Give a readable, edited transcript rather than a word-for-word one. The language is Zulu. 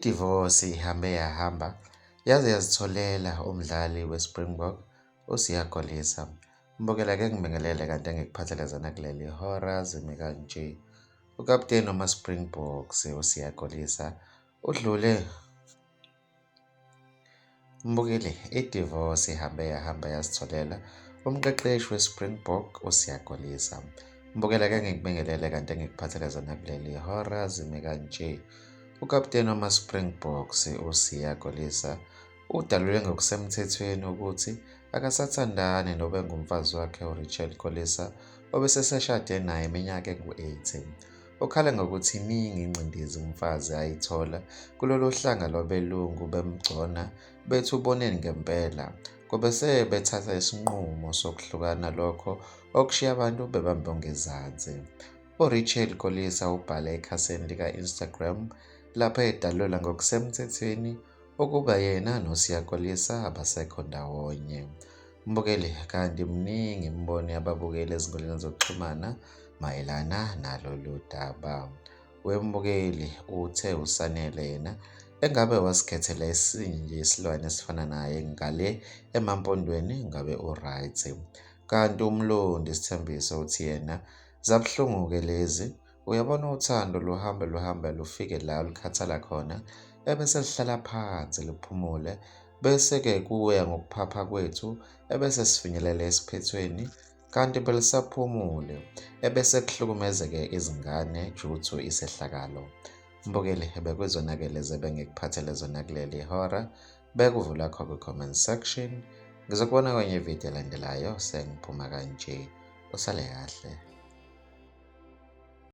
iDivorce ihambe yahamba yaze yazitholela umdlali weSpringbok uSiya Kolisi. Mbukela ke ngibingelele kanti engikuphathelezana kuleli hora zimi kanje. Ukapteni wamaSpringboks uSiya Kolisi udlule. Mbukele iDivorce ihambe yahamba yazitholela umqeqeshi weSpringbok uSiya Kolisi. Mbukela ke ngikubingelele kanti engikuphathelezana kuleli hora zimi kanje. Ukapteni wamaSpringboks uSiya Kolisi udalule ngokusemthethweni ukuthi akasathandani nobengumfazi wakhe uRachel Kolisi obeseshade naye iminyaka engu-18. Ukhala ngokuthi iningi ingcindezi umfazi ayithola kulolu hlanga lwabelungu bemgcona bethi uboneni ngempela kube sebethatha isinqumo sokuhlukana, lokho okushiya abantu bebambe ngezansi. uRachel Kolisi ubhale ekhasini lika-Instagram lapho edalula ngokusemthethweni ukuba yena noSiya Kolisi abasekho ndawonye. Mbukeli kanti mningi imibono yababukeli ezinkundleni zokuxhumana mayelana nalolu daba. Wembukeli uthe usanele yena engabe wasikhethela esinye isilwane esifana naye ngale emampondweni ngabe uright. Kanti umlondi Sithembiso uthi yena zabuhlungu-ke lezi, uyabona uthando luhambe lufike la lukhathala khona ebese lihlala phansi luphumule, bese-ke kuya ngokuphapha kwethu ebese sifinyelela esiphethweni kanti belisaphumule ebese kuhlukumezeke izingane juthu isehlakalo. Mbukeli bekwizona-ke lezi ebengikuphathele zona kuleli hora. Bekuvula khona kwi-comment section. Ngizokubona kwenye ividiyo elandelayo sengiphuma kanje. Usale kahle.